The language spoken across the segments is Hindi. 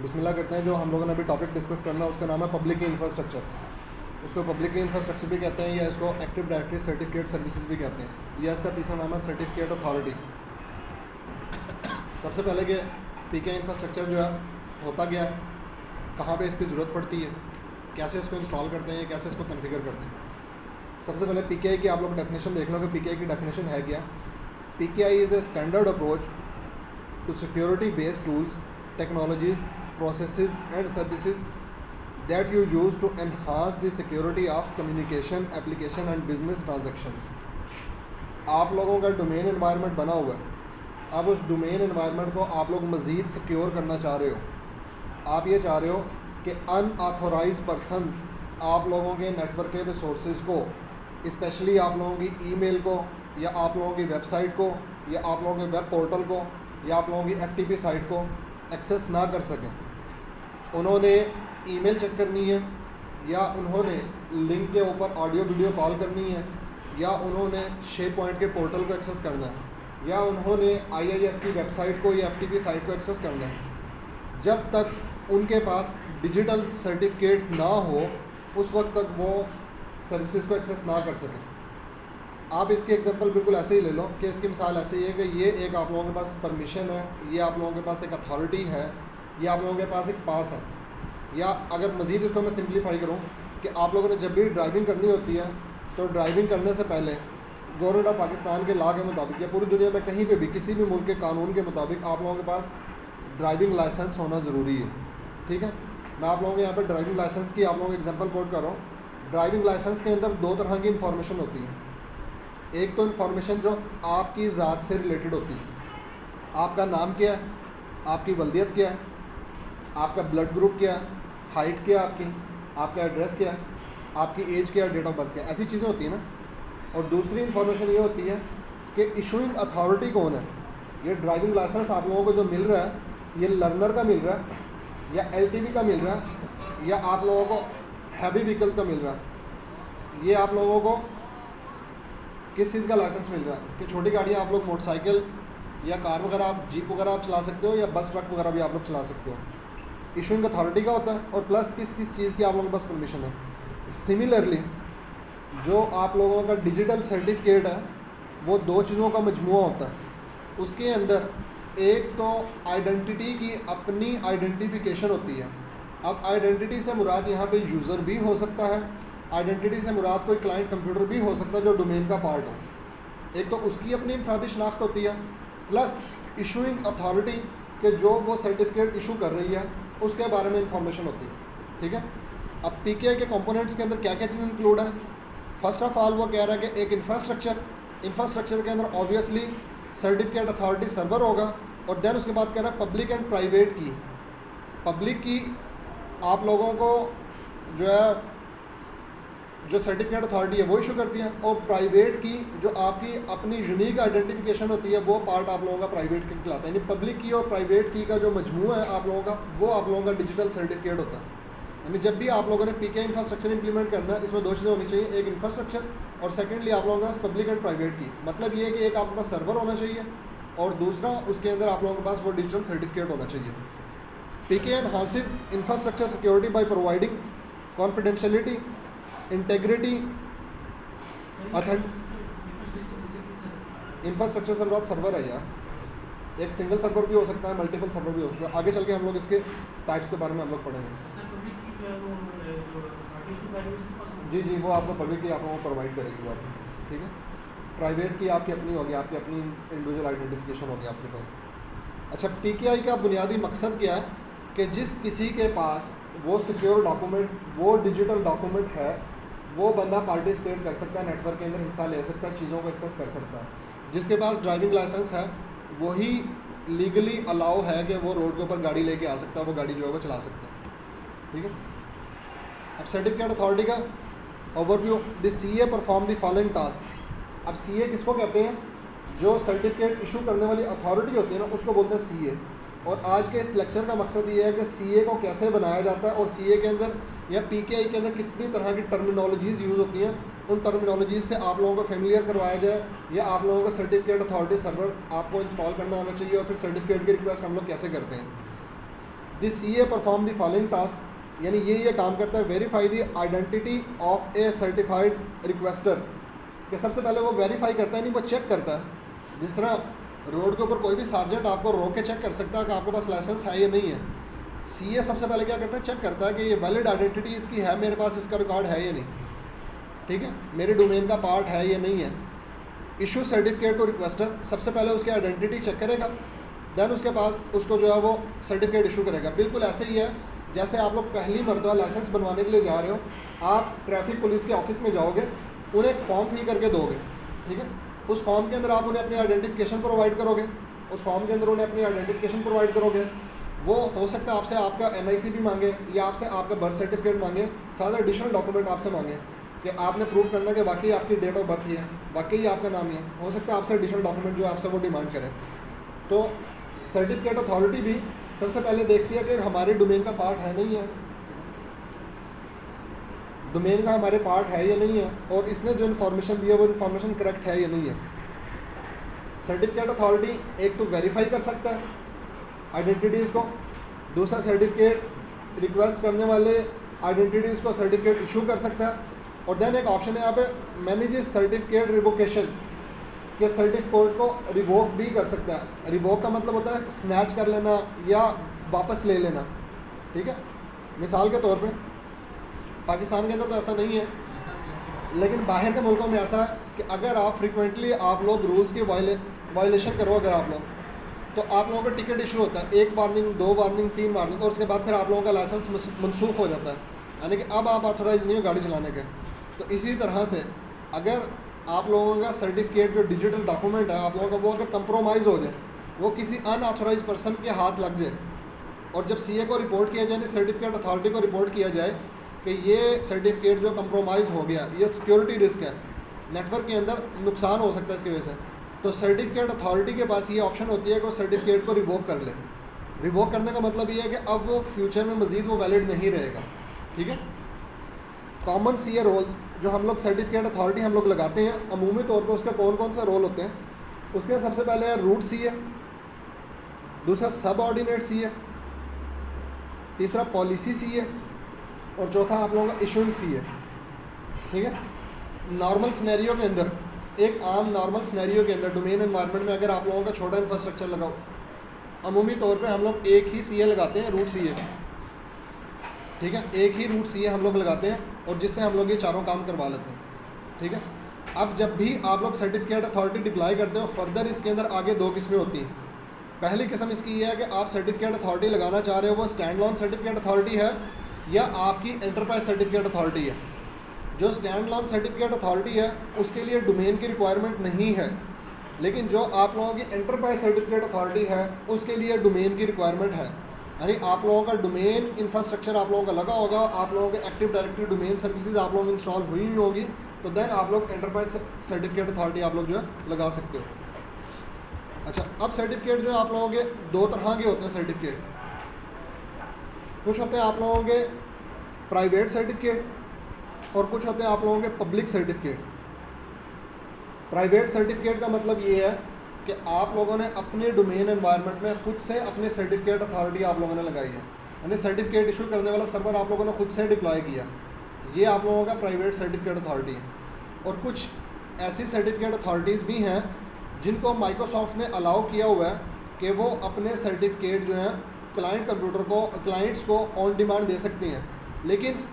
बिस्मिल्लाह करते हैं। जो हम लोगों ने अभी टॉपिक डिस्कस करना है उसका नाम है पब्लिक की इंफ्रास्ट्रक्चर। उसको पब्लिक की इंफ्रास्ट्रक्चर भी कहते हैं या इसको एक्टिव डायरेक्टरी सर्टिफिकेट सर्विसेज भी कहते हैं, या इसका तीसरा नाम है सर्टिफिकेट अथॉरिटी। सबसे पहले कि पीके इंफ्रास्ट्रक्चर जो है होता क्या है, कहाँ पे इसकी ज़रूरत पड़ती है, कैसे इसको इंस्टॉल करते हैं, कैसे इसको कॉन्फ़िगर करते हैं। सबसे पहले पीकेआई की आप लोग डेफिनेशन देख लो कि पीकेआई की डेफिनेशन है क्या। PKI is a standard approach to security based tools, technologies, processes and services that you use to enhance the security of communication, application and business transactions। आप लोगों का डोमेन एनवायरनमेंट बना हुआ है, अब उस डोमेन एनवायरनमेंट को आप लोग मज़ीद सिक्योर करना चाह रहे हो। आप ये चाह रहे हो कि अनऑथोराइज पर्सनस आप लोगों के नेटवर्क के रिसोर्सेज को, स्पेशली आप लोगों की ईमेल को या आप लोगों की वेबसाइट को या आप लोगों के वेब पोर्टल को या आप लोगों की FTP साइट को एक्सेस ना कर सकें। उन्होंने ईमेल चेक करनी है, या उन्होंने लिंक के ऊपर ऑडियो वीडियो कॉल करनी है, या उन्होंने शेयर पॉइंट के पोर्टल को एक्सेस करना है, या उन्होंने IIS की वेबसाइट को या FTP साइट को एक्सेस करना है। जब तक उनके पास डिजिटल सर्टिफिकेट ना हो उस वक्त तक वो सर्विसेज को एक्सेस ना कर सकें। आप इसकी एग्जांपल बिल्कुल ऐसे ही ले लो कि इसकी मिसाल ऐसे ही है कि ये एक आप लोगों के पास परमिशन है, ये आप लोगों के पास एक अथॉरिटी है, ये आप लोगों के पास एक पास है। या अगर मज़ीद इसको मैं सिंप्लीफाई करूँ कि आप लोगों ने जब भी ड्राइविंग करनी होती है तो ड्राइविंग करने से पहले गवर्नमेंट ऑफ पाकिस्तान के लॉ के मुताबिक या पूरी दुनिया में कहीं पे भी किसी भी मुल्क के कानून के मुताबिक आप लोगों के पास ड्राइविंग लाइसेंस होना ज़रूरी है। ठीक है, मैं आप लोगों के यहाँ पर ड्राइविंग लाइसेंस की आप लोगों को एग्जाम्पल कोट कर रहा हूँ। ड्राइविंग लाइसेंस के अंदर दो तरह की इंफॉर्मेशन होती है। एक तो इन्फॉर्मेशन जो आपकी ज़ात से रिलेटेड होती है, आपका नाम क्या है, आपकी वल्दियत क्या है, आपका ब्लड ग्रुप क्या है, हाइट क्या है आपकी, आपका एड्रेस क्या है, आपकी एज क्या है, डेट ऑफ बर्थ क्या है, ऐसी चीज़ें होती हैं ना। और दूसरी इन्फॉर्मेशन ये होती है कि इशूइंग अथॉरिटी कौन है। ये ड्राइविंग लाइसेंस आप लोगों को जो मिल रहा है ये लर्नर का मिल रहा है या LTV का मिल रहा है या आप लोगों को हैवी व्हीकल्स का मिल रहा है। ये आप लोगों को किस चीज़ का लाइसेंस मिल रहा है कि छोटी गाड़ियाँ आप लोग मोटरसाइकिल या कार वगैरह, आप जीप वगैरह आप चला सकते हो, या बस ट्रक वगैरह भी आप लोग चला सकते हो। इशूइंग अथॉरिटी का होता है, और प्लस किस किस चीज़ की आप लोगों के पास परमिशन है। सिमिलरली जो आप लोगों का डिजिटल सर्टिफिकेट है वो दो चीज़ों का मजमूआ होता है। उसके अंदर एक तो आइडेंटिटी की अपनी आइडेंटिफिकेशन होती है। अब आइडेंटिटी से मुराद यहाँ पे यूज़र भी हो सकता है, आइडेंटिटी से मुराद कोई क्लाइंट कंप्यूटर भी हो सकता है जो डोमेन का पार्ट हो। एक तो उसकी अपनी इंफरादी शनाख्त होती है, प्लस इशूइंग अथॉरिटी के जो वो सर्टिफिकेट इशू कर रही है उसके बारे में इंफॉर्मेशन होती है। ठीक है, अब पीकेआई के कंपोनेंट्स के अंदर क्या क्या चीज़ इंक्लूड है। फर्स्ट ऑफ ऑल वो कह रहा है कि एक इंफ्रास्ट्रक्चर के अंदर ऑब्वियसली सर्टिफिकेट अथॉरिटी सर्वर होगा, और देन उसके बाद कह रहा है पब्लिक एंड प्राइवेट की। पब्लिक की आप लोगों को जो है जो सर्टिफिकेट अथॉरिटी है वो इशू करती है, और प्राइवेट की जो आपकी अपनी यूनिक आइडेंटिफिकेशन होती है वो पार्ट आप लोगों का प्राइवेट की कहलाता है। यानी पब्लिक की और प्राइवेट की का जो मजमूआ है आप लोगों का, वो आप लोगों का डिजिटल सर्टिफिकेट होता है। यानी जब भी आप लोगों ने पीके इंफ्रास्ट्रक्चर इंप्लीमेंट करना है, इसमें दो चीज़ें होनी चाहिए, एक इंफ्रास्ट्रक्चर और सेकेंडली आप लोगों के पास पब्लिक एंड प्राइवेट की। मतलब ये है कि एक आपके पास सर्वर होना चाहिए और दूसरा उसके अंदर आप लोगों के पास वो डिजिटल सर्टिफिकेट होना चाहिए। PK enhances infrastructure security by providing confidentiality, integrity, infrastructure से बाद सर्वर है यार, एक सिंगल सर्वर भी हो सकता है, मल्टीपल सर्वर भी हो सकता है। आगे चल के हम लोग इसके टाइप्स के बारे में हम लोग पढ़ेंगे। जी जी, वो आपको पब्लिक की आप लोगों को प्रोवाइड करेगी वो आपको। ठीक है, प्राइवेट की आपकी अपनी होगी, आपकी अपनी इंडिविजुअल आइडेंटिफिकेशन होगी आपके पास। अच्छा, पीकेआई का बुनियादी मकसद क्या है कि जिस किसी के पास वो सिक्योर डॉक्यूमेंट, वो डिजिटल डॉक्यूमेंट है, वो बंदा पार्टिसिपेट कर सकता है, नेटवर्क के अंदर हिस्सा ले सकता है, चीज़ों को एक्सेस कर सकता है। जिसके पास ड्राइविंग लाइसेंस है वही लीगली अलाउ है कि वो रोड के ऊपर गाड़ी लेके आ सकता है, वो गाड़ी जो है वो चला सकता है। ठीक है, अब सर्टिफिकेट अथॉरिटी का overview. The CA perform the following task. अब CA किसको कहते हैं? जो सर्टिफिकेट इशू करने वाली अथॉरिटी होती है ना, उसको बोलते हैं CA। और आज के इस लेक्चर का मकसद ये है कि CA को कैसे बनाया जाता है, और CA के अंदर या PKI के अंदर कितनी तरह की टर्मिनोलॉजीज़ यूज़ होती हैं, उन टर्मिनोलॉजीज़ से आप लोगों को फेमिलियर करवाया जाए, या आप लोगों को सर्टिफिकेट अथॉरिटी सर्वर आपको इंस्टॉल करना आना चाहिए, और फिर सर्टिफिकेट की रिक्वेस्ट हम लोग कैसे करते हैं। This CA perform the following task, यानी ये काम करता है, verify the identity of A certified requester, कि सबसे पहले वो वेरीफाई करता है, नहीं वो चेक करता है। जिस तरह रोड के ऊपर कोई भी सार्जेंट आपको रोक के चेक कर सकता है कि आपके पास लाइसेंस है या नहीं है, CA सबसे पहले क्या करता है, चेक करता है कि ये वैलिड आइडेंटिटी इसकी है, मेरे पास इसका रिकॉर्ड है या नहीं, ठीक है, मेरे डोमेन का पार्ट है या नहीं है। इशू सर्टिफिकेट टू रिक्वेस्टर, सबसे पहले उसकी आइडेंटिटी चेक करेगा, देन उसके बाद उसको जो है वो सर्टिफिकेट इशू करेगा। बिल्कुल ऐसे ही है जैसे आप लोग पहली मरतबा लाइसेंस बनवाने के लिए जा रहे हो, आप ट्रैफिक पुलिस के ऑफिस में जाओगे, उन्हें एक फॉर्म फिल करके दोगे, ठीक है, उस फॉर्म के अंदर आप उन्हें अपनी आइडेंटिफिकेशन प्रोवाइड करोगे, उस फॉर्म के अंदर उन्हें अपनी आइडेंटिफिकेशन प्रोवाइड करोगे। वो हो सकता है आपसे आपका NIC भी मांगे या आपसे आपका बर्थ सर्टिफिकेट मांगे, सारा एडिशनल डॉक्यूमेंट आपसे मांगे कि आपने प्रूफ करना कि वाकई आपकी डेट ऑफ बर्थ ही है, वाकई आपका नाम ही है। हो सकता है आपसे एडिशनल डॉक्यूमेंट जो आपसे वो डिमांड करें। तो सर्टिफिकेट अथॉरिटी भी सबसे पहले देखती है कि हमारे डोमेन का पार्ट है नहीं है, डोमेन का हमारे पार्ट है या नहीं है, और इसने जो इन्फॉर्मेशन दी है वो इन्फॉर्मेशन करेक्ट है या नहीं है। सर्टिफिकेट अथॉरिटी एक तो वेरीफाई कर सकता है आइडेंटिटीज़ को, दूसरा सर्टिफिकेट रिक्वेस्ट करने वाले आइडेंटिटीज़ को सर्टिफिकेट इशू कर सकता है, और देन एक ऑप्शन है यहाँ पे मैनेज सर्टिफिकेट रिवोकेशन, के सर्टिफिकेट को रिवोक भी कर सकता है। रिवोक का मतलब होता है स्नैच कर लेना या वापस ले लेना, ठीक है। मिसाल के तौर पे पाकिस्तान के अंदर तो ऐसा नहीं है, लेकिन बाहर के मुल्कों में ऐसा है कि अगर आप फ्रिक्वेंटली आप लोग रूल्स की वायलेशन करो अगर आप लोग, तो आप लोगों का टिकट इशू होता है, 1 वार्निंग 2 वार्निंग 3 वार्निंग, और उसके बाद फिर आप लोगों का लाइसेंस मनसूख हो जाता है, यानी कि अब आप ऑथोराइज नहीं हो गाड़ी चलाने के। तो इसी तरह से अगर आप लोगों का सर्टिफिकेट जो डिजिटल डॉक्यूमेंट है आप लोगों का, वो अगर कंप्रोमाइज़ हो जाए, वो किसी अनऑथोराइज पर्सन के हाथ लग जाए, और जब CA को रिपोर्ट किया जाए, सर्टिफिकेट अथॉरिटी को रिपोर्ट किया जाए कि ये सर्टिफिकेट जो कंप्रोमाइज़ हो गया, ये सिक्योरिटी रिस्क है, नेटवर्क के अंदर नुकसान हो सकता है इसकी वजह से, तो सर्टिफिकेट अथॉरिटी के पास ये ऑप्शन होती है कि वो सर्टिफिकेट को रिवोक कर ले। रिवोक करने का मतलब ये है कि अब वो फ्यूचर में मज़ीद वो वैलिड नहीं रहेगा, ठीक है। कॉमन CA रोल्स जो हम लोग सर्टिफिकेट अथॉरिटी हम लोग लगाते हैं, अमूमी तौर पर उसका कौन कौन सा रोल होते हैं, उसके सबसे पहले है रूट CA, दूसरा सब ऑर्डिनेट CA, तीसरा पॉलिसी CA, और चौथा आप लोगों का इशूइंग CA, ठीक है। नॉर्मल सिनेरियो के अंदर, एक आम नॉर्मल सिनेरियो के अंदर डोमेन एनवायरनमेंट में अगर आप लोगों का छोटा इंफ्रास्ट्रक्चर लगाओ, अमूमी तौर पे हम लोग एक ही CA लगाते हैं, रूट CA, ठीक है, एक ही रूट CA हम लोग लगाते हैं, और जिससे हम लोग ये चारों काम करवा लेते हैं, ठीक है। अब जब भी आप लोग सर्टिफिकेट अथॉरिटी डिप्लॉय करते हो, फर्दर इसके अंदर आगे 2 किस्में होती हैं। पहली किस्म इसकी ये है कि आप सर्टिफिकेट अथॉरिटी लगाना चाह रहे हो, वो स्टैंड लॉन सर्टिफिकेट अथॉरिटी है या आपकी एंटरप्राइज सर्टिफिकेट अथॉरिटी है। जो स्टैंड लॉन सर्टिफिकेट अथॉरिटी है उसके लिए डोमेन की रिक्वायरमेंट नहीं है, लेकिन जो आप लोगों की एंटरप्राइज सर्टिफिकेट अथॉरिटी है उसके लिए डोमेन की रिक्वायरमेंट है। यानी आप लोगों का डोमेन इंफ्रास्ट्रक्चर आप लोगों का लगा होगा, आप लोगों के एक्टिव डायरेक्टरी डोमेन सर्विसेज आप लोगों में इंस्टॉल हुई होगी, तो देन आप लोग एंटरप्राइज सर्टिफिकेट अथॉरिटी आप लोग जो है लगा सकते हो। अच्छा, अब सर्टिफिकेट जो है आप लोगों के 2 तरह के होते हैं सर्टिफिकेट। कुछ होते हैं आप लोगों के प्राइवेट सर्टिफिकेट और कुछ होते हैं आप लोगों के पब्लिक सर्टिफिकेट। प्राइवेट सर्टिफिकेट का मतलब ये है कि आप लोगों ने अपने डोमेन एनवायरनमेंट में खुद से अपने सर्टिफिकेट अथॉरिटी आप लोगों ने लगाई है, यानी सर्टिफिकेट इशू करने वाला सर्वर आप लोगों ने खुद से डिप्लॉय किया, ये आप लोगों का प्राइवेट सर्टिफिकेट अथॉरिटी है। और कुछ ऐसी सर्टिफिकेट अथॉरिटीज़ भी हैं जिनको माइक्रोसॉफ्ट ने अलाउ किया हुआ है कि वो अपने सर्टिफिकेट जो हैं क्लाइंट्स को ऑन डिमांड दे सकती हैं, लेकिन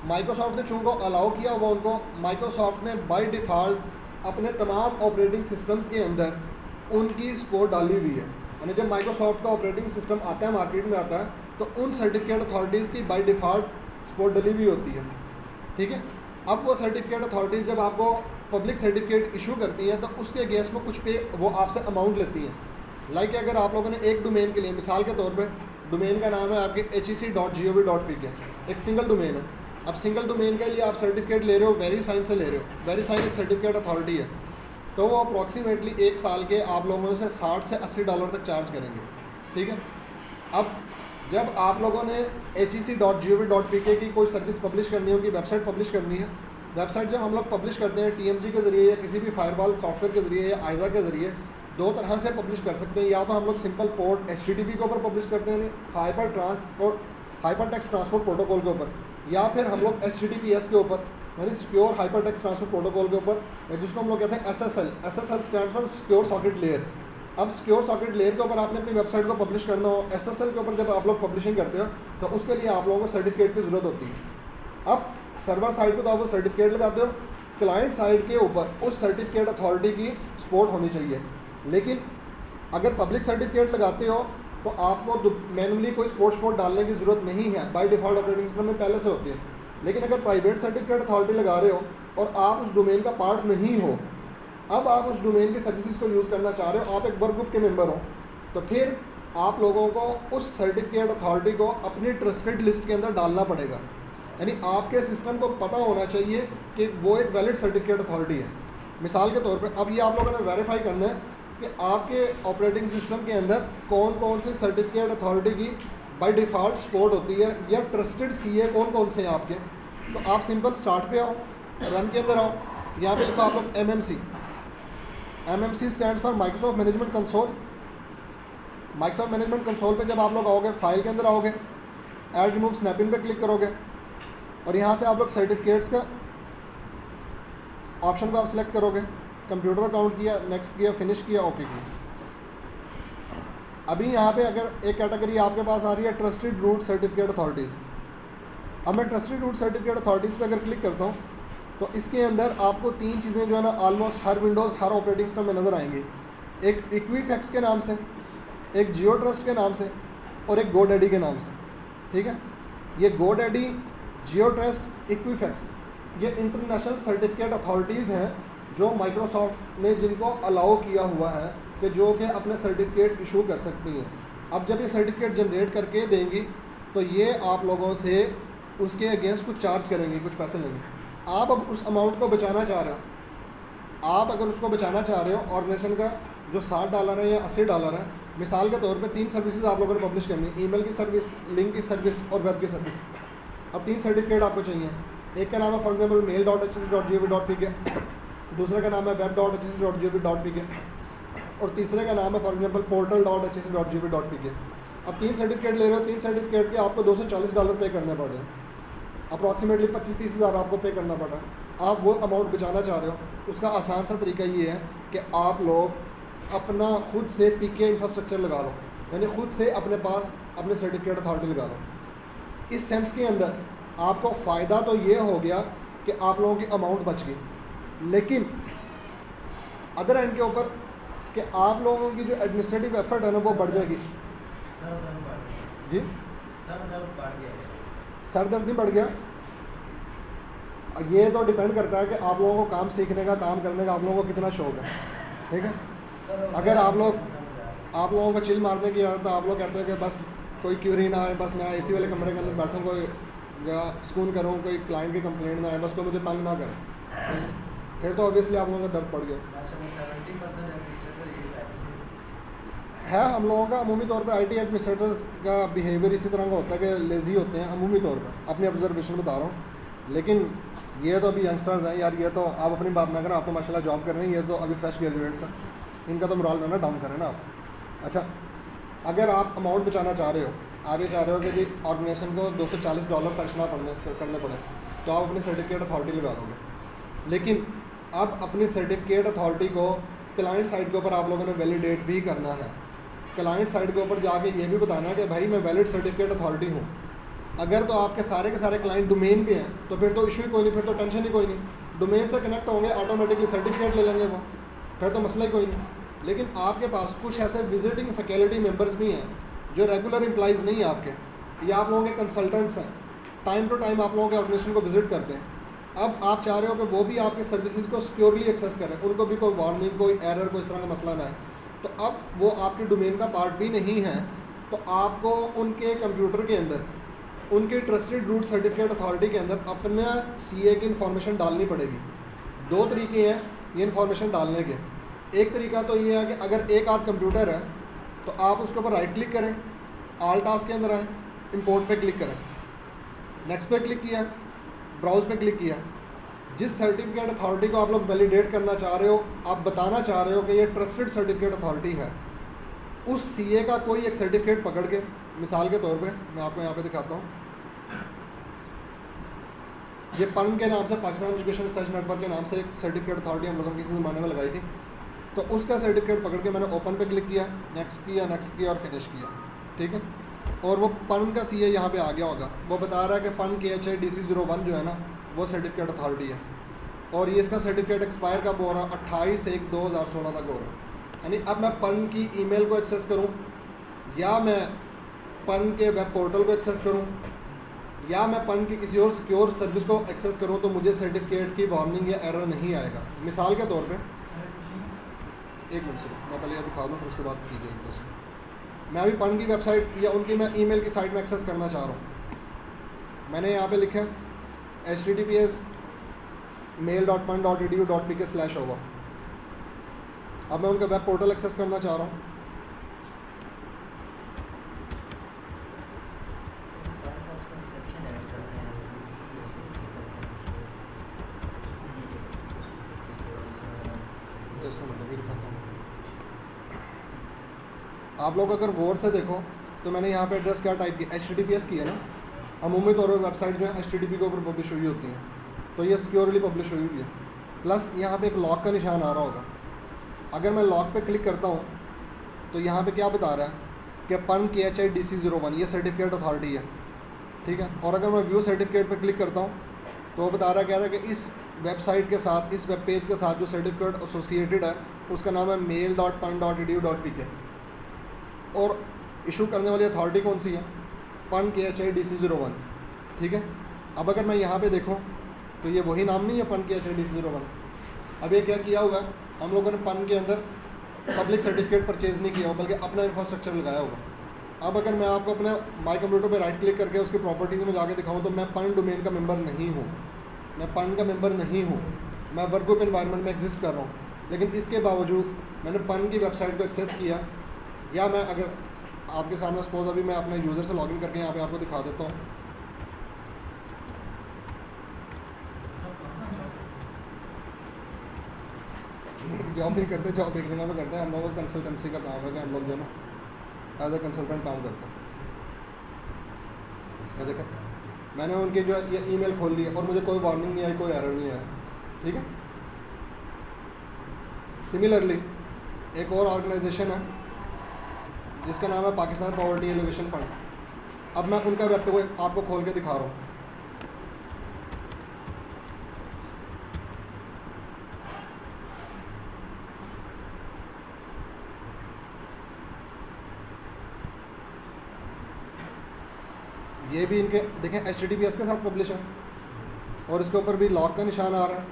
माइक्रोसॉफ्ट ने चूँकि अलाउ किया हुआ उनको, माइक्रोसॉफ्ट ने बाय डिफ़ॉल्ट अपने तमाम ऑपरेटिंग सिस्टम्स के अंदर उनकी सपोर्ट डाली हुई है। यानी जब माइक्रोसॉफ्ट का ऑपरेटिंग सिस्टम आता है, मार्केट में आता है, तो उन सर्टिफिकेट अथॉरिटीज़ की बाय डिफ़ॉल्ट सपोर्ट डली हुई होती है, ठीक है। अब वो सर्टिफिकेट अथॉरिटीज़ जब आपको पब्लिक सर्टिफिकेट इशू करती हैं तो उसके अगेंस्ट वो कुछ पे वो आपसे अमाउंट लेती हैं। लाइक अगर आप लोगों ने एक डोमेन के लिए, मिसाल के तौर पे डोमेन का नाम है आपके HEC.gov.pk, एक सिंगल डोमेन है। अब सिंगल डोमेन के लिए आप सर्टिफिकेट ले रहे हो, वेरीसाइन से ले रहे हो, वेरीसाइन एक सर्टिफिकेट अथॉरिटी है, तो वो अप्रॉक्सीमेटली 1 साल के आप लोगों से $60 से $80 तक चार्ज करेंगे, ठीक है। अब जब आप लोगों ने HEC.gov.pk की कोई सर्विस पब्लिश करनी होगी, वेबसाइट पब्लिश करनी है, वेबसाइट जब हम लोग पब्लिश करते हैं TMG के ज़रिए या किसी भी फायरवॉल सॉफ्टवेयर के ज़रिए या आइज़ा के ज़रिए, दो तरह से पब्लिश कर सकते हैं, या तो हम लोग सिंपल पोर्ट HTTP के ऊपर पब्लिश करते हैं हाइपर टेक्स्ट ट्रांसपोर्ट प्रोटोकॉल के ऊपर, या फिर हम लोग HTTPS के ऊपर यानी secure hyper text transport protocol के ऊपर, जिसको हम लोग कहते हैं SSL stands for secure socket layer. अब सिक्योर सॉकेट लेयर के ऊपर आपने अपनी वेबसाइट को पब्लिश करना हो, SSL के ऊपर जब आप लोग पब्लिशिंग करते हो तो उसके लिए आप लोगों को सर्टिफिकेट की ज़रूरत होती है। अब सर्वर साइड पे तो आप वो सर्टिफिकेट लगाते हो, क्लाइंट साइड के ऊपर उस सर्टिफिकेट अथॉरिटी की सपोर्ट होनी चाहिए। लेकिन अगर पब्लिक सर्टिफिकेट लगाते हो तो आपको मैनुअली कोई स्पोर्ट डालने की ज़रूरत नहीं है, बाय डिफ़ॉल्ट ऑपरेटिंग सिस्टम में पहले से होती है। लेकिन अगर प्राइवेट सर्टिफिकेट अथॉरिटी लगा रहे हो और आप उस डोमेन का पार्ट नहीं हो, अब आप उस डोमेन की सर्विसेज को यूज़ करना चाह रहे हो, आप एक वर्क ग्रुप के मेंबर हो, तो फिर आप लोगों को उस सर्टिफिकेट अथॉरिटी को अपनी ट्रस्टेड लिस्ट के अंदर डालना पड़ेगा। यानी आपके सिस्टम को पता होना चाहिए कि वो एक वैलिड सर्टिफिकेट अथॉरिटी है। मिसाल के तौर पे अब ये आप लोगों ने वेरीफाई करना है कि आपके ऑपरेटिंग सिस्टम के अंदर कौन कौन से सर्टिफिकेट अथॉरिटी की बाय डिफ़ॉल्ट सपोर्ट होती है, या ट्रस्टेड CA कौन कौन से हैं आपके। तो आप सिंपल स्टार्ट पे आओ, रन के अंदर आओ, यहाँ पे लिखो आप लोग MMC stand for Microsoft management console. Microsoft management console पे जब आप लोग आओगे, फाइल के अंदर आओगे, ऐड रिमूव स्नैपिंग पे क्लिक करोगे और यहाँ से आप लोग सर्टिफिकेट्स का ऑप्शन को आप सिलेक्ट करोगे। कंप्यूटर अकाउंट किया, नेक्स्ट किया, फिनिश किया, ओके किया। अभी यहाँ पे अगर एक कैटेगरी आपके पास आ रही है ट्रस्टेड रूट सर्टिफिकेट अथॉरिटीज़। अब मैं ट्रस्टेड रूट सर्टिफिकेट अथॉरिटीज़ पे अगर क्लिक करता हूँ तो इसके अंदर आपको तीन चीज़ें जो है ना ऑलमोस्ट हर विंडोज़ हर ऑपरेटिंग सिस्टम में नज़र आएंगी। एक इक्विफैक्स के नाम से, एक जियो ट्रस्ट के नाम से और एक गोडैडी के नाम से। ठीक है, ये गोडैडी, जियो ट्रस्ट, इक्विफैक्स ये इंटरनेशनल सर्टिफिकेट अथॉरिटीज़ हैं जो माइक्रोसॉफ्ट ने जिनको अलाउ किया हुआ है कि जो कि अपने सर्टिफिकेट इशू कर सकती हैं। अब जब ये सर्टिफिकेट जनरेट करके देंगी तो ये आप लोगों से उसके अगेंस्ट कुछ चार्ज करेंगी, कुछ पैसे लेंगे। आप अब उस अमाउंट को बचाना चाह रहे हो, आप अगर उसको बचाना चाह रहे हो ऑर्गेनाइजेशन का जो $60 है या $80 है, मिसाल के तौर पे 3 सर्विसेज आप लोगों ने पब्लिश करनी है, ईमेल की सर्विस, लिंक की सर्विस और वेब की सर्विस। अब 3 सर्टिफिकेट आपको चाहिए। एक का नाम है फॉर एग्जाम्पल mail.hsc.gov.pk, दूसरे का नाम है web.hsc.gov.pk और तीसरे का नाम है फॉर एग्जाम्पल portal.hsc.gov.pk। अब 3 सर्टिफिकेट ले रहे हो, 3 सर्टिफिकेट के आपको $240 पे करने पड़ रहे हैं, अप्रॉक्सीमेटली 25-30 हज़ार आपको पे करना पड़ रहा है। आप वो अमाउंट बचाना चाह रहे हो, उसका आसान सा तरीका ये है कि आप लोग अपना खुद से PK इंफ्रास्ट्रक्चर लगा लो, यानी खुद से अपने पास अपने सर्टिफिकेट अथॉरिटी लगा लो। इस सेंस के अंदर आपको फ़ायदा तो ये हो गया कि आप लोगों की अमाउंट बच गई, लेकिन अदर एंड के ऊपर कि आप लोगों की जो एडमिनिस्ट्रेटिव एफर्ट है ना वो बढ़ जाएगी। जी, सर दर्द नहीं बढ़ गया, ये तो डिपेंड करता है कि आप लोगों को काम सीखने का, काम करने का आप लोगों को कितना शौक है। ठीक है, अगर आप लोगों को चिल मारने की आदत, आप लोग कहते हैं कि बस कोई क्यूरी ना आए, बस मैं AC वाले कमरे के अंदर बैठूँ, कोई या सुकून करूँ, कोई क्लाइंट की कंप्लेंट ना आए, बस कोई मुझे तंग ना करे, फिर तो ऑब्वियसली आप लोगों का दर्द पड़ गया है। हम लोगों का अमूमी तौर पे IT एडमिनिस्ट्रेटर्स का बिहेवियर इसी तरह का होता है कि लेज़ी होते हैं अमूमी तौर पर, अपनी ऑब्जर्वेशन बता रहा हूँ। लेकिन ये तो अभी यंगस्टर्स हैं यार, ये तो आप अपनी बात ना करें, आप तो माशाल्लाह जॉब कर रहे हैं, ये तो अभी फ्रेश ग्रेजुएट्स हैं, इनका तो मोरल ना डाउन करें ना आप। अच्छा, अगर आप अमाउंट बचाना चाह रहे हो, आप ये चाह रहे हो कि जी ऑर्गेनाइजेशन को $240 खर्च ना करने पड़े, तो आप अपनी सर्टिफिकेट अथॉरिटी लगा दोगे। लेकिन अब अपनी सर्टिफिकेट अथॉरिटी को क्लाइंट साइड के ऊपर आप लोगों ने वैलिडेट भी करना है। क्लाइंट साइड के ऊपर जाके ये भी बताना है कि भाई मैं वैलिड सर्टिफिकेट अथॉरिटी हूँ। अगर तो आपके सारे के सारे क्लाइंट डोमेन पे हैं तो फिर तो इशू ही कोई नहीं, फिर तो टेंशन ही कोई नहीं, डोमेन से कनेक्ट होंगे ऑटोमेटिकली सर्टिफिकेट ले लेंगे वो, फिर तो मसला ही कोई नहीं। लेकिन आपके पास कुछ ऐसे विजिटिंग फैकल्टी मेंबर्स भी हैं जो रेगुलर एम्प्लॉइज़ नहीं है आपके, या आप लोगों के कंसल्टेंट्स हैं, टाइम टू टाइम आप लोगों के ऑर्गेनाइजेशन को विजिट करते हैं। अब आप चाह रहे हो कि वो भी आपकी सर्विसेज को सिक्योरली एक्सेस करें, उनको भी कोई वार्निंग, कोई एरर, कोई इस तरह का मसला ना है, तो अब वो आपके डोमेन का पार्ट भी नहीं है, तो आपको उनके कंप्यूटर के अंदर, उनके ट्रस्टेड रूट सर्टिफिकेट अथॉरिटी के अंदर अपना CA की इन्फॉर्मेशन डालनी पड़ेगी। 2 तरीके हैं ये इन्फॉर्मेशन डालने के। एक तरीका तो ये है कि अगर एक आध कंप्यूटर है तो आप उसके ऊपर राइट क्लिक करें, ऑल टास्क के अंदर आएँ, इंपोर्ट पे क्लिक करें, नेक्स्ट पे क्लिक किया, ब्राउज़ पे क्लिक किया, जिस सर्टिफिकेट अथॉरिटी को आप लोग वैलिडेट करना चाह रहे हो, आप बताना चाह रहे हो कि ये ट्रस्टेड सर्टिफिकेट अथॉरिटी है, उस सीए का कोई एक सर्टिफिकेट पकड़ के, मिसाल के तौर पे मैं आपको यहाँ पे दिखाता हूँ, ये पन के नाम से, पाकिस्तान एजुकेशन रिसर्च नेटवर्क के नाम से एक सर्टिफिकेट अथॉरिटी हम लोगों ने किसी ज़माने में लगाई थी। तो उसका सर्टिफिकेट पकड़ के मैंने ओपन पे क्लिक किया, नेक्स्ट किया और फिनिश किया, ठीक है। और वो पन का सीए यहाँ पे आ गया होगा, वो बता रहा है कि पन KHA-DC01 जो है ना, वो सर्टिफिकेट अथॉरिटी है, और ये इसका सर्टिफिकेट एक्सपायर कब हो रहा है, 28/1/2016 तक हो रहा है। यानी अब मैं पन की ईमेल को एक्सेस करूँ, या मैं पन के वेब पोर्टल को एक्सेस करूँ, या मैं पन की किसी और सिक्योर सर्विस को एक्सेस करूँ, तो मुझे सर्टिफिकेट की वार्निंग या एरर नहीं आएगा। मिसाल के तौर पे, एक मिनट से मैं पहले ये दिखा दूँ, फिर उसके बाद कीजिए एक क्वेश्चन। मैं अभी पन की वेबसाइट या उनकी मैं ईमेल की साइट में एक्सेस करना चाह रहा हूँ। मैंने यहाँ पे लिखा है https://mail.pan.edu.pk/over। अब मैं उनका वेब पोर्टल एक्सेस करना चाह रहा हूँ। आप लोग अगर गौर से देखो तो मैंने यहाँ पे एड्रेस क्या टाइप किया, HTTPS की है ना। अमूमी तौर पर वेबसाइट जो है HTTP के ऊपर पब्लिश हुई होती हैं, तो ये सिक्योरली पब्लिश हुई हुई है। प्लस यहाँ पे एक लॉक का निशान आ रहा होगा। अगर मैं लॉक पे क्लिक करता हूँ तो यहाँ पे क्या बता रहा है कि पन KHA-DC01 ये सर्टिफिकेट अथॉरिटी है, ठीक है। और अगर मैं व्यू सर्टिफिकेट पर क्लिक करता हूँ तो वो बता रहा है, कह रहा है कि इस वेबसाइट के साथ, इस वेब पेज के साथ जो सर्टिफिकेट एसोसिएटेड है उसका नाम है mail.pan.edu.pk, और इशू करने वाली अथॉरिटी कौन सी है, पन KHA-DC01, ठीक है। अब अगर मैं यहाँ पे देखूँ तो ये वही नाम नहीं है, पन KHA-DC01। अब ये क्या किया हुआ है, हम लोगों ने पन के अंदर पब्लिक सर्टिफिकेट परचेज़ नहीं किया होगा, बल्कि अपना इंफ्रास्ट्रक्चर लगाया होगा। अब अगर मैं आपको अपने माई कंप्यूटर पर राइट क्लिक करके उसकी प्रॉपर्टीज़ में जाके दिखाऊँ तो मैं पन डोमेन का मेंबर नहीं हूँ, मैं पन का मेंबर नहीं हूँ, मैं वर्क ग्रुप एनवायरनमेंट में एग्जिस्ट कर रहा हूँ। लेकिन इसके बावजूद मैंने पन की वेबसाइट को एक्सेस किया, या मैं अगर आपके सामने सपोज अभी मैं अपने यूज़र से लॉगिन करके यहाँ पे आपको दिखा देता हूँ। जॉब नहीं करते, जॉब एक जगह पे करते हैं। हम लोगों को कंसल्टेंसी का काम है कि हम लोग जो ना एज ए कंसल्टेंट काम करते हैं। मैं देखा, मैंने उनकी जो ये ईमेल खोल ली है और मुझे कोई वार्निंग नहीं आई, कोई एरर नहीं आया, ठीक है। सिमिलरली एक और ऑर्गेनाइजेशन है जिसका नाम है पाकिस्तान पॉवर्टी एलिवेशन फंड। अब मैं उनका वेब पे आपको खोल के दिखा रहा हूँ। ये भी इनके देखें HTTPS के साथ पब्लिश है, और इसके ऊपर भी लॉक का निशान आ रहा है,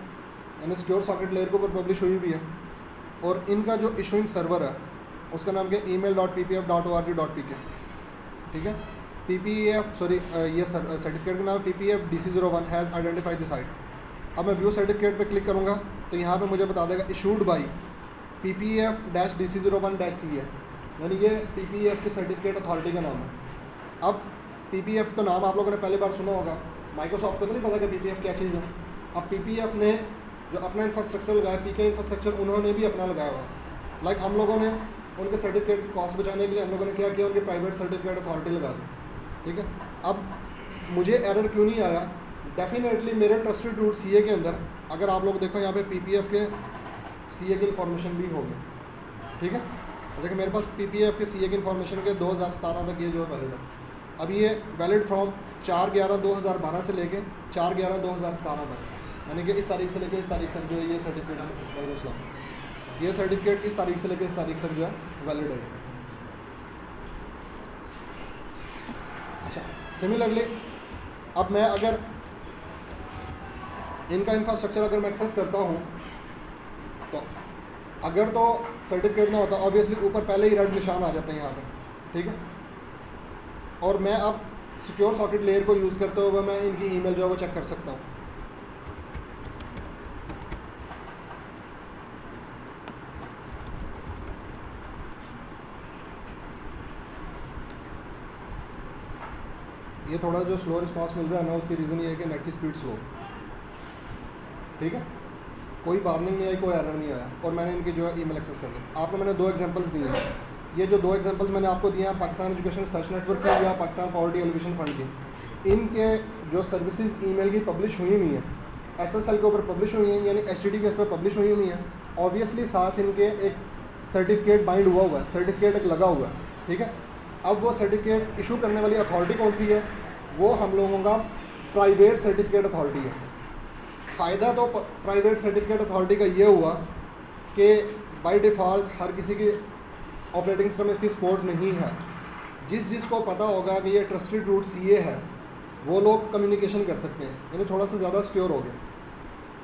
यानी सिक्योर सॉकेट लेयर के ऊपर पब्लिश हुई भी है। और इनका जो इशूइंग सर्वर है उसका नाम क्या, email.ppf.org.pk, ठीक है। ये सर्टिफिकेट का नाम PPF-DC01 has identified the site. अब मैं व्यू सर्टिफिकेट पे क्लिक करूँगा तो यहाँ पे मुझे बता देगा इशूड बाई PPF-DC01-CA, यानी ये PPF की सर्टिफिकेट अथॉरिटी का नाम है। अब PPF तो नाम आप लोगों ने पहली बार सुना होगा, माइक्रोसॉफ्ट को तो नहीं पता कि PPF क्या चीज़ है। अब PPF ने जो अपना इंफ्रास्ट्रक्चर लगाया, PK इंफ्रास्ट्रक्चर, उन्होंने भी अपना लगाया हुआ। लाइक हम लोगों ने उनके सर्टिफिकेट कॉस्ट बचाने के लिए हम लोगों ने क्या किया, उनकी प्राइवेट सर्टिफिकेट अथॉरिटी लगा दी, ठीक है। अब मुझे एरर क्यों नहीं आया, डेफिनेटली मेरे ट्रस्टेड रूट CA के अंदर अगर आप लोग देखो यहाँ पे PPF के CA की इन्फॉर्मेशन भी होगी, ठीक है। देखिए मेरे पास PPF के CA की इन्फॉर्मेशन के 2017 तक ये जो वैलिड है। अब ये वैलिड फ्रॉम 4/11/2012 से लेके 4/11/2017 तक, यानी कि इस तारीख से लेके इस तारीख तक जो है ये सर्टिफिकेट, ये सर्टिफिकेट इस तारीख से लेके इस तारीख तक जो है वैलिड है। अच्छा, सिमिलरली अब मैं अगर इनका इंफ्रास्ट्रक्चर अगर मैं एक्सेस करता हूँ तो अगर तो सर्टिफिकेट ना होता, ऑब्वियसली ऊपर पहले ही रेड निशान आ जाते हैं यहाँ पे, ठीक है। और मैं अब सिक्योर सॉकेट लेयर को यूज़ करते हुए मैं इनकी ईमेल जो है वो चेक कर सकता हूँ। ये थोड़ा जो स्लो रिस्पांस मिल रहा है ना, उसकी रीज़न ये है कि नेट की स्पीड स्लो, ठीक है, कोई वार्निंग नहीं आई, कोई एरर नहीं आया, और मैंने इनकी जो है ईमेल एक्सेस कर ली। आपको मैंने 2 एग्जांपल्स दिए हैं। ये जो 2 एग्जांपल्स मैंने आपको दिए हैं पाकिस्तान एजुकेशन सर्च नेटवर्क की या पाकिस्तान पॉवर्टी एलिवेशन फंड की, इनके जो सर्विसेज ईमेल की पब्लिश हुई हुई हैं, SSL के ऊपर पब्लिश हुई हैं, यानी HTTPS पर पब्लिश हुई हुई हैं। ऑब्वियसली साथ इनके एक सर्टिफिकेट बाइंड हुआ है, सर्टिफिकेट एक लगा हुआ है, ठीक है। अब वो सर्टिफिकेट इशू करने वाली अथॉरिटी कौन सी है? वो हम लोगों का प्राइवेट सर्टिफिकेट अथॉरिटी है। फ़ायदा तो प्राइवेट सर्टिफिकेट अथॉरिटी का ये हुआ कि बाय डिफ़ॉल्ट हर किसी की ऑपरेटिंग सिस्टम में इसकी सपोर्ट नहीं है। जिसको पता होगा कि ये ट्रस्टेड रूट CA है, वो लोग कम्युनिकेशन कर सकते हैं, यानी थोड़ा सा ज़्यादा सिक्योर हो गया।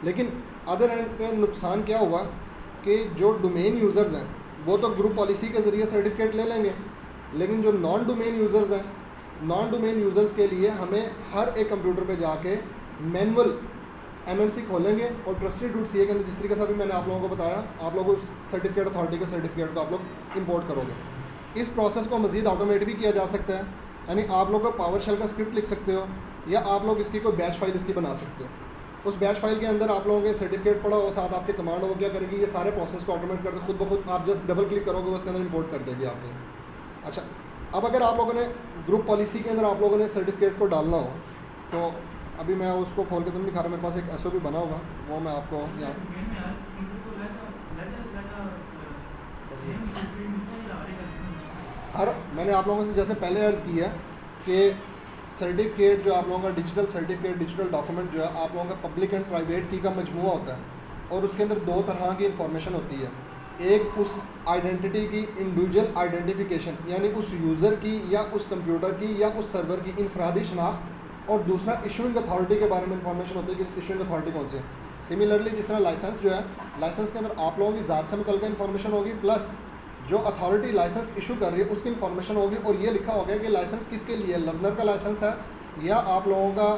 लेकिन अदर एंड पे नुकसान क्या हुआ कि जो डोमेन यूज़र्स हैं वो तो ग्रुप पॉलिसी के ज़रिए सर्टिफिकेट ले लेंगे, लेकिन जो नॉन डोमेन यूज़र्स हैं, नॉन डोमेन यूज़र्स के लिए हमें हर एक कंप्यूटर पे जाके मैनुअल MMC खोलेंगे और ट्रस्टेड रूट CA के अंदर जिस तरीके से अभी मैंने आप लोगों को बताया, आप लोग उस सर्टिफिकेट अथॉरिटी के सर्टिफिकेट को आप लोग इंपोर्ट करोगे। इस प्रोसेस को मज़ीद ऑटोमेट भी किया जा सकता है, यानी आप लोग पावर शेल का स्क्रिप्ट लिख सकते हो या आप लोग इसकी कोई बैच फाइल इसकी बना सकते हो। उस बैच फाइल के अंदर आप लोगों के सर्टिफिकेट पढ़ो और साथ आपके कमांड वो क्या करेगी, ये सारे प्रोसेस को ऑटोमेट करके खुद ब खुद आप जस्ट डबल क्लिक करोगे उसके अंदर इंपोर्ट कर देगी आपके। अच्छा, अब अगर आप लोगों ने ग्रुप पॉलिसी के अंदर आप लोगों ने सर्टिफिकेट को डालना हो तो अभी मैं उसको खोल के तुम दिखा रहा, मेरे पास एक SOP बना होगा, वो मैं आपको यहाँ मैंने आप लोगों से जैसे पहले अर्ज़ किया कि सर्टिफिकेट जो आप लोगों का डिजिटल सर्टिफिकेट, डिजिटल डॉक्यूमेंट जो है आप लोगों का पब्लिक एंड प्राइवेट की का मजमूआ होता है और उसके अंदर 2 तरह की इंफॉर्मेशन होती है। एक उस आइडेंटिटी की इंडिविजुअल आइडेंटिफिकेशन, यानी उस यूज़र की या उस कंप्यूटर की या उस सर्वर की इनफरादी शनाख्त, और दूसरा इशूइंग अथॉरिटी के बारे में इंफॉर्मेशन होती है कि इशूइंग अथॉरिटी कौन सी है। सिमिलरली जिस तरह लाइसेंस जो है, लाइसेंस के अंदर आप लोगों की ज़ात से मुतल्लिक़ इन्फॉर्मेशन होगी, प्लस जो अथॉरिटी लाइसेंस इशू कर रही है उसकी इन्फॉर्मेशन होगी, और ये लिखा होगा कि लाइसेंस किसके लिए, लर्नर का लाइसेंस है या आप लोगों का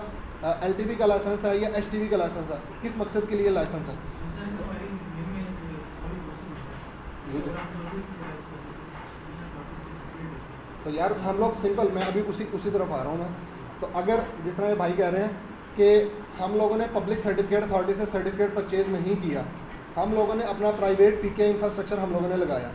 LTP का लाइसेंस है या HTV का लाइसेंस है, किस मकसद के लिए लाइसेंस है। तो यार हम लोग सिंपल, मैं अभी उसी तरफ आ रहा हूँ मैं। तो अगर जिस तरह ये भाई कह रहे हैं कि हम लोगों ने पब्लिक सर्टिफिकेट अथॉरिटी से सर्टिफिकेट परचेज़ नहीं किया, हम लोगों ने अपना प्राइवेट PK इंफ्रास्ट्रक्चर हम लोगों ने लगाया,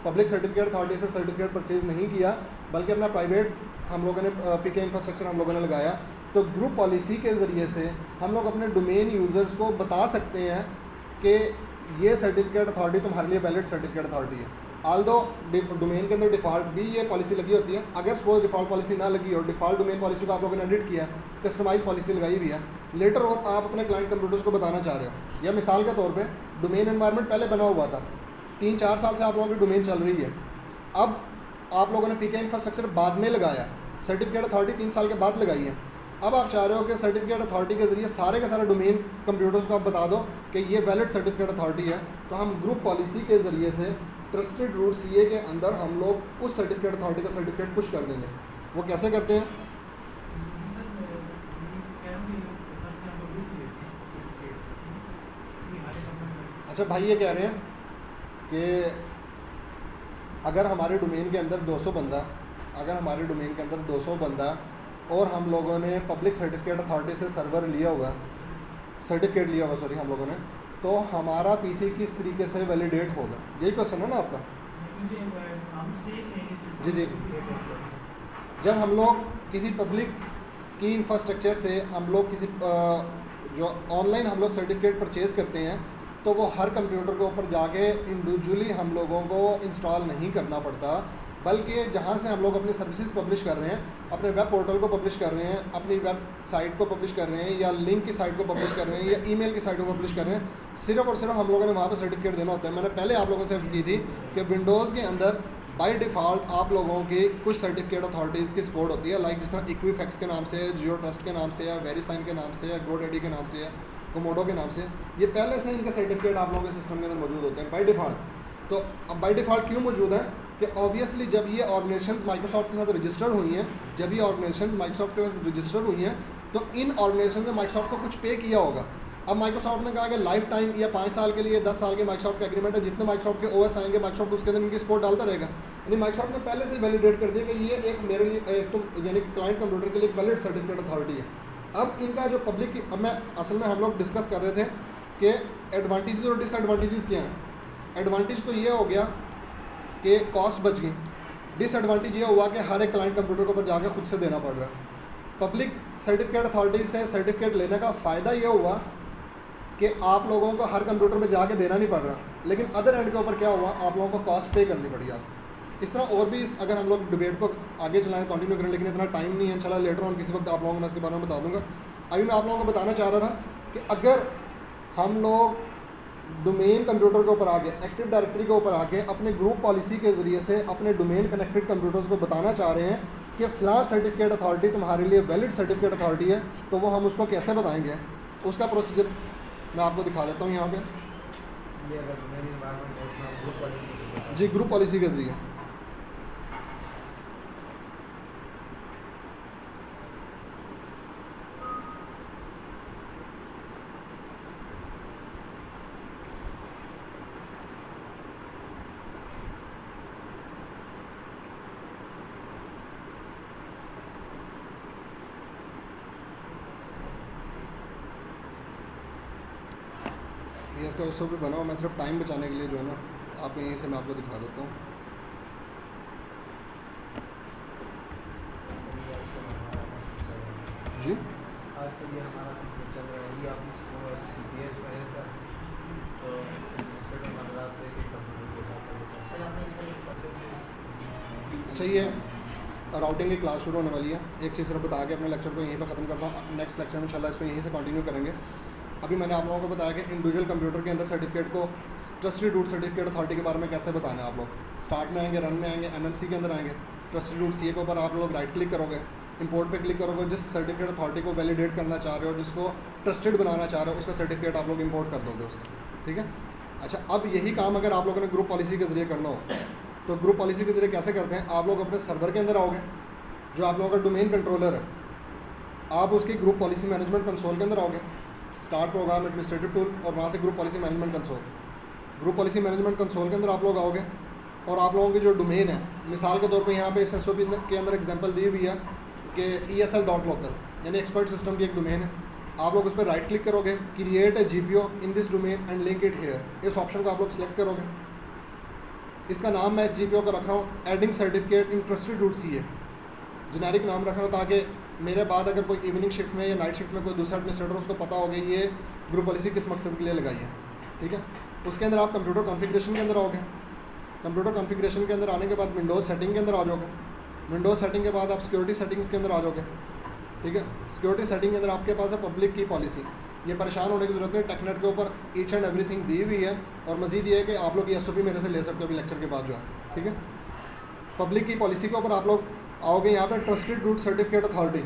पब्लिक सर्टिफिकेट अथॉरिटी से सर्टिफिकेट परचेज़ नहीं किया बल्कि अपना प्राइवेट हम लोगों ने PK इंफ्रास्ट्रक्चर हम लोगों ने लगाया, तो ग्रुप पॉलिसी के ज़रिए से हम लोग अपने डोमेन यूज़र्स को बता सकते हैं कि ये सर्टिफिकेट अथॉरिटी तुम्हारे लिए वैलिड सर्टिफिकेट अथॉरिटी है। आल्दो डोमेन के अंदर डिफ़ॉल्ट भी ये पॉलिसी लगी होती है। अगर सपोज डिफ़ॉल्ट पॉलिसी ना लगी और डिफ़ॉल्ट डोमेन पॉलिसी को आप लोगों ने एडिट किया, कस्टमाइज पॉलिसी लगाई हुई है, लेटर ऑन आप अपने क्लाइंट कंप्यूटर्स को बताना चाह रहे हो, या मिसाल के तौर पे डोमेन एनवायरनमेंट पहले बना हुआ था, 3-4 साल से आप लोगों की डोमेन चल रही है, अब आप लोगों ने PK इंफ्रास्ट्रक्चर बाद में लगाया, सर्टिफिकेट अथॉरिटी 3 साल के बाद लगाई है, अब आप चाह रहे हो कि सर्टिफिकेट अथॉरिटी के ज़रिए सारे के सारे डोमेन कंप्यूटर्स को आप बता दो कि ये वैलिड सर्टिफिकेट अथॉरिटी है, तो हम ग्रुप पॉलिसी के ज़रिए से ट्रस्टेड रूट CA के अंदर हम लोग उस सर्टिफिकेट अथॉरिटी का सर्टिफिकेट पुश कर देंगे। वो कैसे करते हैं? अच्छा भाई ये कह रहे हैं कि अगर हमारे डोमेन के अंदर 200 बंदा, अगर हमारे डोमेन के अंदर 200 बंदा और हम लोगों ने पब्लिक सर्टिफिकेट अथॉरिटी से सर्वर लिया हुआ, सर्टिफिकेट लिया हुआ सॉरी हम लोगों ने, तो हमारा PC किस तरीके से वैलिडेट होगा? यही क्वेश्चन है ना आपका? जी। जब हम लोग किसी पब्लिक की इंफ्रास्ट्रक्चर से हम लोग किसी जो ऑनलाइन हम लोग सर्टिफिकेट परचेज़ करते हैं, तो वो हर कंप्यूटर के ऊपर जाके इंडिविजुअली हम लोगों को इंस्टॉल नहीं करना पड़ता, बल्कि जहाँ से हम लोग अपनी सर्विसेज पब्लिश कर रहे हैं, अपने वेब पोर्टल को पब्लिश कर रहे हैं, अपनी वेब साइट को पब्लिश कर रहे हैं, या लिंक की साइट को पब्लिश कर रहे हैं, या ईमेल की साइट को पब्लिश कर रहे हैं, सिर्फ और सिर्फ हम लोगों ने वहाँ पर सर्टिफिकेट देना होता है। मैंने पहले आप लोगों से अर्ज़ की थी कि विंडोज़ के अंदर बाय डिफ़ॉल्ट आप लोगों की कुछ सर्टिफिकेट अथॉरिटीज़ की सपोर्ट होती है, लाइक जिस तरह इक्विफैक्स के नाम से, जियो ट्रस्ट के नाम से, या वेरीसाइन के नाम से, या गोडैडी के नाम से, या कोमोडो के नाम से, ये पहले से इनके सर्टिफिकेट आप लोगों के सिस्टम के अंदर मौजूद होते हैं बाय डिफ़ॉल्ट। तो अब बाय डिफ़ॉल्ट क्यों मौजूद है कि ऑब्वियसली जब ये ऑर्गेनाइजेशंस माइक्रोसॉफ्ट के साथ रजिस्टर्ड हुई हैं, जब ये ऑर्गेनाइजेशंस माइक्रोसॉफ्ट के साथ रजिस्टर्ड हुई हैं, तो इन ऑर्गेनाइजेशन ने माइक्रोसॉफ्ट को कुछ पे किया होगा। अब माइक्रोसॉफ्ट ने कहा कि लाइफ टाइम या 5 साल के लिए 10 साल के माइक्रोसॉफ्ट का एग्रीमेंट है, जितने माइक्रोसॉफ्ट के OS आएंगे माइक्रोसॉफ्ट उसके अंदर इनकी सपोर्ट डालता रहेगा। यानी माइक्रोसॉफ्ट ने पहले से वैलिडेट कर दिया कि ये एक मेरे लिए तुम यानी क्लाइंट कंप्यूटर के लिए एक वैलिड सर्टिफिकेट अथॉरिटी है। अब इनका जो पब्लिक, अब मैं असल में हम लोग डिस्कस कर रहे थे कि एडवांटेजेस और डिसएडवांटेजेस क्या हैं। एडवांटेज तो ये हो गया कि कॉस्ट बच गई, डिसएडवांटेज ये हुआ कि हर एक क्लाइंट कंप्यूटर के ऊपर जाकर खुद से देना पड़ रहा है। पब्लिक सर्टिफिकेट अथॉरिटी से सर्टिफिकेट लेने का फ़ायदा ये हुआ कि आप लोगों को हर कंप्यूटर पे जाके देना नहीं पड़ रहा, लेकिन अदर एंड के ऊपर क्या हुआ, आप लोगों को कॉस्ट पे करनी पड़ी आप। इस तरह और भी अगर हम लोग डिबेट को आगे चलाएं, कंटिन्यू करें, लेकिन इतना टाइम नहीं है, इंशाल्लाह लेटर ऑन किसी वक्त आप लोगों को मैं इसके बारे में बता दूंगा। अभी मैं आप लोगों को बताना चाह रहा था कि अगर हम लोग डोमेन कंप्यूटर के ऊपर आके, एक्टिव डायरेक्टरी के ऊपर आके अपने ग्रुप पॉलिसी के ज़रिए से अपने डोमेन कनेक्टेड कंप्यूटर्स को बताना चाह रहे हैं कि फ़लाँ सर्टिफिकेट अथॉरिटी तुम्हारे लिए वैलिड सर्टिफिकेट अथॉरिटी है, तो वो हम उसको कैसे बताएंगे, उसका प्रोसीजर मैं आपको दिखा देता हूँ यहाँ पे। जी, ग्रुप पॉलिसी के ज़रिए। इसका उससे भी बनाओ, मैं सिर्फ टाइम बचाने के लिए जो है ना आप यहीं से मैं आपको दिखा देता हूँ। जी आज के लिए हमारा चल रहा है, ये आप GPS में है सर, तो अच्छा, ये राउटिंग की क्लास शुरू होने वाली है। एक चीज़ सिर्फ बता के अपने लेक्चर को यहीं पर ख़त्म करता हूँ। नेक्स्ट लेक्चर में इंशाल्लाह इसको यहीं से कंटिन्यू करेंगे। अभी मैंने आप लोगों को बताया कि इंडिविजुअल कंप्यूटर के अंदर सर्टिफिकेट को ट्रस्टेड रूट सर्टिफिकेट अथॉरिटी के बारे में कैसे बताना है। आप लोग स्टार्ट में आएंगे, रन में आएंगे, MMC के अंदर आएंगे, ट्रस्टेड रूट CA के ऊपर आप लोग राइट क्लिक करोगे, इंपोर्ट पे क्लिक करोगे, जिस सर्टिफिकेट अथॉरिटी को वैलिडेट करना चाह रहे हो, जिसको ट्रस्टेड बनाना चाह रहे हो, उसका सर्टिफिकेट आप लोग इंपोर्ट कर दोगे उसका, ठीक है। अच्छा, अब यही काम अगर आप लोगों ने ग्रुप पॉलिसी के ज़रिए करना हो तो ग्रुप पॉलिसी के ज़रिए कैसे करते हैं। आप लोग अपने सर्वर के अंदर आओगे, जो आप लोगों का डोमेन कंट्रोलर है, आप उसकी ग्रुप पॉलिसी मैनेजमेंट कंसोल के अंदर आओगे, स्टार्ट प्रोग्राम एडमिनिस्ट्रेटिव टूल, और वहाँ से group policy management console. Group policy management console के अंदर आप लोग आओगे और आप लोगों की जो डोमेन है, मिसाल के तौर पे यहाँ पे इस SOP के अंदर एग्जांपल दी हुई है कि ESL.local यानी एक्सपर्ट सिस्टम की एक डोमेन है। आप लोग उस पर राइट क्लिक करोगे, create a GPO in this domain and link it here, इस ऑप्शन को आप लोग सेलेक्ट करोगे। इसका नाम मैं इस GPO को रख रहा हूँ adding certificate in trusted root CA, generic नाम रख रहा हूँ ताकि मेरे बाद अगर कोई इवनिंग शिफ्ट में या नाइट शिफ्ट में कोई दूसरा एडमिनिस्ट्रेटर उसको पता होगा ये ग्रुप पॉलिसी किस मकसद के लिए लगाई है, ठीक है। उसके अंदर आप कंप्यूटर कॉन्फ़िगरेशन के अंदर आओगे। कंप्यूटर कॉन्फ़िगरेशन के अंदर आने के बाद विंडोज़ सेटिंग के अंदर आ जाओगे। विंडोज़ सेटिंग के बाद आप सिक्योरिटी सेटिंग्स के अंदर आ जाओगे, ठीक है। सिक्योरिटी सेटिंग के अंदर आपके पास है पब्लिक की पॉलिसी। ये परेशान होने की ज़रूरत नहीं, टेकनेट के ऊपर ईच एंड एवरीथिंग दी हुई है, और मज़ीद ये है कि आप लोग ये SOP मेरे से ले सकते हो अभी लेक्चर के बाद जो है, ठीक है। पब्लिक की पॉलिसी के ऊपर आप लोग आओगे, यहाँ पे trusted root certificate authority,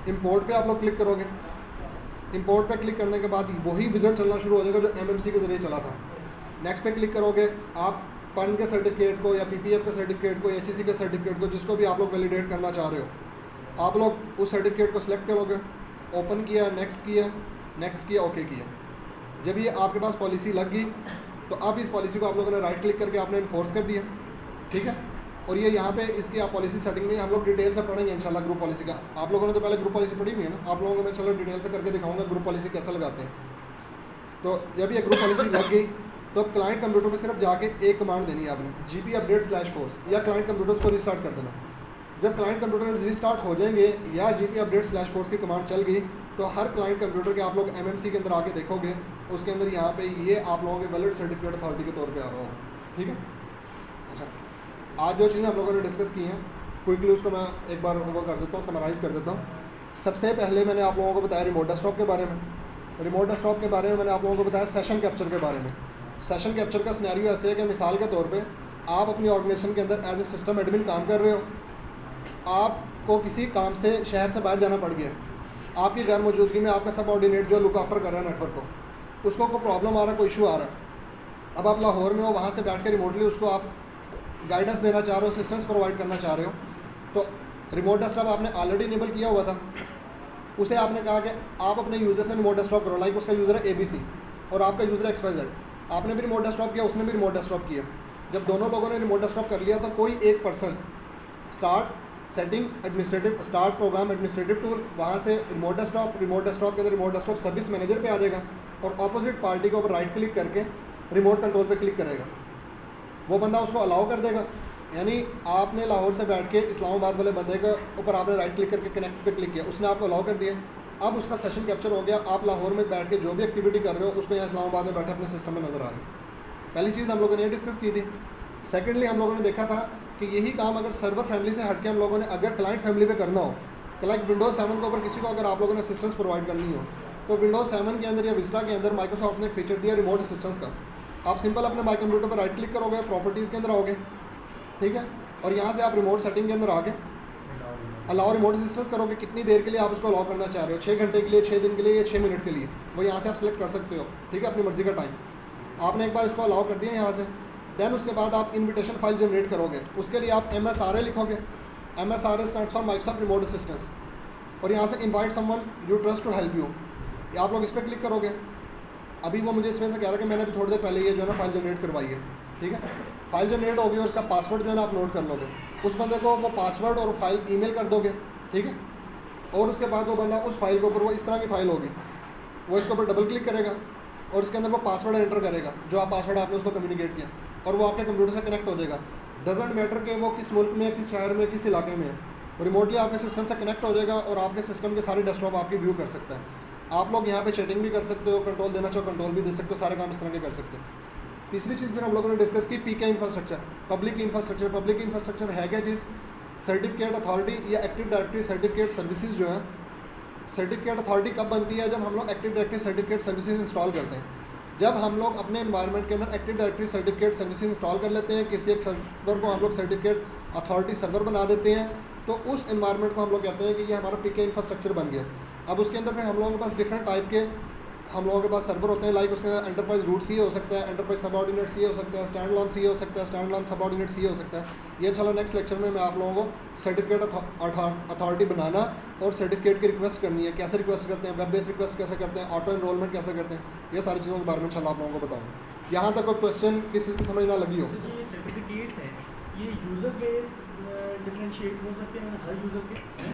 import पे आप लोग क्लिक करोगे। इंपोर्ट पे क्लिक करने के बाद वही विज़िट चलना शुरू हो जाएगा जो MMC के ज़रिए चला था। नेक्स्ट पे क्लिक करोगे, आप PAN के सर्टिफिकेट को या PPF के सर्टिफिकेट को, HEC के सर्टिफिकेट को, जिसको भी आप लोग वैलिडेट करना चाह रहे हो, आप लोग उस सर्टिफिकेट को सिलेक्ट करोगे। ओपन किया, नेक्स्ट किया, नेक्स्ट किया, ओके किया। जब ये आपके पास पॉलिसी लग गई तो अब इस पॉलिसी को आप लोगों ने राइट क्लिक करके आपने इन्फोर्स कर दिया, ठीक है। और ये यहाँ पे इसकी आप पॉलिसी सेटिंग में हम लोग डिटेल से पढ़ेंगे इंशाल्लाह ग्रुप पॉलिसी का। आप लोगों ने तो पहले ग्रुप पॉलिसी पढ़ी हुई है ना, आप लोगों को मैं चलो डिटेल से करके दिखाऊंगा ग्रुप पॉलिसी कैसे लगाते हैं। तो जब ये ग्रुप पॉलिसी लग गई तो अब क्लाइंट कंप्यूटर पे सिर्फ जाके एक कमांड देनी है आपने, GP update/force, या क्लाइंट कंप्यूटर्स को रिस्टार्ट कर देना। जब क्लाइंट कंप्यूटर रिस्टार्ट हो जाएंगे या GP update/force की कमांड चल गई तो हर क्लाइंट कंप्यूटर के आप लोग MMC के अंदर आके देखोगे, उसके अंदर यहाँ पे ये आप लोगों के वैलिड सर्टिफिकेट अथॉरिटी के तौर पे आ रहा होगा, ठीक है। अच्छा, आज जो चीज़ें आप लोगों ने डिस्कस की हैं क्विकली उसको मैं एक बार वो कर देता हूँ, समराइज़ कर देता हूँ। सबसे पहले मैंने आप लोगों को बताया रिमोट डेस्कटॉप के बारे में। रिमोट डेस्कटॉप के बारे में मैंने आप लोगों को बताया सेशन कैप्चर के बारे में। सेशन कैप्चर का सिनेरियो ऐसे है कि मिसाल के तौर पे आप अपनी ऑर्गेनाइजेशन के अंदर एज ए सिस्टम एडमिन काम कर रहे हो, आपको किसी काम से शहर से बाहर जाना पड़ गया, आपकी गैर मौजूदगी में आपका सब ऑर्डिनेट जो लुक आफ्टर कर रहा है नेटवर्क को, उसको कोई प्रॉब्लम आ रहा है, कोई इशू आ रहा है। अब आप लाहौर में हो, वहाँ से बैठ के रिमोटली उसको आप गाइडेंस देना चाह रहे हो, असिस्टेंस प्रोवाइड करना चाह रहे हो, तो रिमोट डेस्कटॉप आपने ऑलरेडी इनेबल किया हुआ था। उसे आपने कहा कि आप अपने यूज़र से रिमोट डेस्कटॉप करो, लाइक उसका यूज़र है ABC और आपका यूज़र है XYZ, आपने भी रिमोट डेस्कटॉप किया, उसने भी रिमोट डेस्कटॉप किया। जब दोनों लोगों ने रिमोट डेस्कटॉप कर लिया तो कोई एक person start setting administrative, start programme administrative tool, वहाँ से रिमोट डेस्कटॉप के अंदर रिमोट डेस्कटॉप सर्विस मैनेजर पे आ जाएगा। और अपोजिट पार्टी के ऊपर राइट क्लिक करके रिमोट कंट्रोल पे क्लिक करेगा, वो बंदा उसको अलाउ कर देगा। यानी आपने लाहौर से बैठ के इस्लामाबाद वाले बंदे के ऊपर आपने राइट क्लिक करके कनेक्ट पे क्लिक किया, उसने आपको अलाउ कर दिया। अब उसका सेशन कैप्चर हो गया, आप लाहौर में बैठ के जो भी एक्टिविटी कर रहे हो उसको यहाँ इस्लामाबाद में बैठे अपने सिस्टम में नज़र आ रहे हो। पहली चीज़ हम लोगों ने ये डिस्कस की थी। सेकेंडली हम लोगों ने देखा था कि यही काम अगर सर्वर फैमिली से हटके हम लोगों ने अगर क्लाइंट फैमिली पे करना हो, लाइक विंडोज़ 7 के ऊपर किसी को अगर आप लोगों ने असिस्टेंस प्रोवाइड करनी हो, तो विंडोज़ 7 के अंदर या विस्टा के अंदर माइक्रोसॉफ्ट ने फीचर दिया रिमोट असिस्टेंस का। आप सिंपल अपने माई कंप्यूटर पर राइट क्लिक करोगे, प्रॉपर्टीज़ के अंदर आओगे, ठीक है, और यहाँ से आप रिमोट सेटिंग के अंदर आगे अलाउ रिमोट असिस्टेंस करोगे। कितनी देर के लिए आप उसको अलाउ करना चाह रहे हो, 6 घंटे के लिए, 6 दिन के लिए या 6 मिनट के लिए, वो यहाँ से आप सेलेक्ट कर सकते हो, ठीक है, अपनी मर्ज़ी का टाइम। आपने एक बार इसको अलाउ कर दिया यहाँ से, देन उसके बाद आप इन्विटेशन फाइल जनरेट करोगे। उसके लिए आप MSRA लिखोगे, MSRA stands for Microsoft remote assistance, और यहाँ से invite someone you trust to help you, आप लोग इस पर क्लिक करोगे। अभी वो मुझे इसमें से कह रहा है कि मैंने अभी थोड़ी देर पहले ये जो है ना फाइल जनरेट करवाई है, ठीक है, फाइल जनरेट होगी और उसका पासवर्ड जो है ना आप नोट कर लोगे। उस बंदे को वो पासवर्ड और फाइल ईमेल कर दोगे, ठीक है, और उसके बाद वो बंदा उस फाइल के ऊपर, वो इस तरह की फ़ाइल होगी, वो इसके ऊपर डबल क्लिक करेगा और इसके अंदर वो पासवर्ड एंटर करेगा, जो आप पासवर्ड आपने उसको कम्युनिकेट किया, और वो आपके कंप्यूटर से कनेक्ट हो जाएगा। डजेंट मैटर कि वो किस मुल्क में, किस शहर में, किस इलाके में है, रिमोटली आपके सिस्टम से कनेक्ट हो जाएगा और आपके सिस्टम के सारे डेस्कटॉप आपकी व्यू कर सकता है। आप लोग यहाँ पे चैटिंग भी कर सकते हो, कंट्रोल देना चाहो कंट्रोल भी दे सकते हो, सारे काम इस तरह के कर सकते हो। तीसरी चीज़ फिर हम लोगों ने डिस्कस की PK infrastructure, public infrastructure. Public infrastructure है क्या चीज़? सर्टिफिकेट अथॉरिटी या एक्टिव डायरेक्टरी सर्टिफिकेट सर्विसेज जो है, सर्टिफिकेट अथॉरिटी कब बनती है? जब हम लोग active directory certificate services install करते हैं। जब हम लोग अपने एनवायरनमेंट के अंदर active directory certificate services install कर लेते हैं, किसी एक सर्वर को हम लोग सर्टिफिकेट अथॉरिटी सर्वर बना देते हैं, तो उस एनवायरनमेंट को हम लोग कहते हैं कि ये हमारा PK इंफ्रास्ट्रक्चर बन गया। अब उसके अंदर फिर हम लोगों के पास डिफरेंट टाइप के हम लोगों के पास सर्वर होते हैं, लाइक उसके अंदर एंटरप्राइज रूट सी हो सकता है, एंटरप्राइज सबऑर्डिनेट सी हो सकता है, स्टैंड लॉन सी हो सकता है, स्टैंड लॉन सबऑर्डिनेट सी हो सकता है। ये चलो नेक्स्ट लेक्चर में मैं आप लोगों को सर्टिफिकेट अथॉरिटी बनाना और सर्टिफिकेट की रिक्वेस्ट करनी है, कैसे रिक्वेस्ट करते हैं, वेब बेस्ड रिक्वेस्ट कैसे करते हैं, ऑटो एनरोलमेंट कैसे करते हैं, ये सारी चीज़ों के बारे में इंशाल्लाह आप लोगों को बताऊँगा। यहाँ तक कोई क्वेश्चन किसी की समझ ना लगी हो? ये सर्टिफिकेट्स हैं, ये यूज़र बेस डिफरेंशिएट हो सकते हैं हर यूज़र के?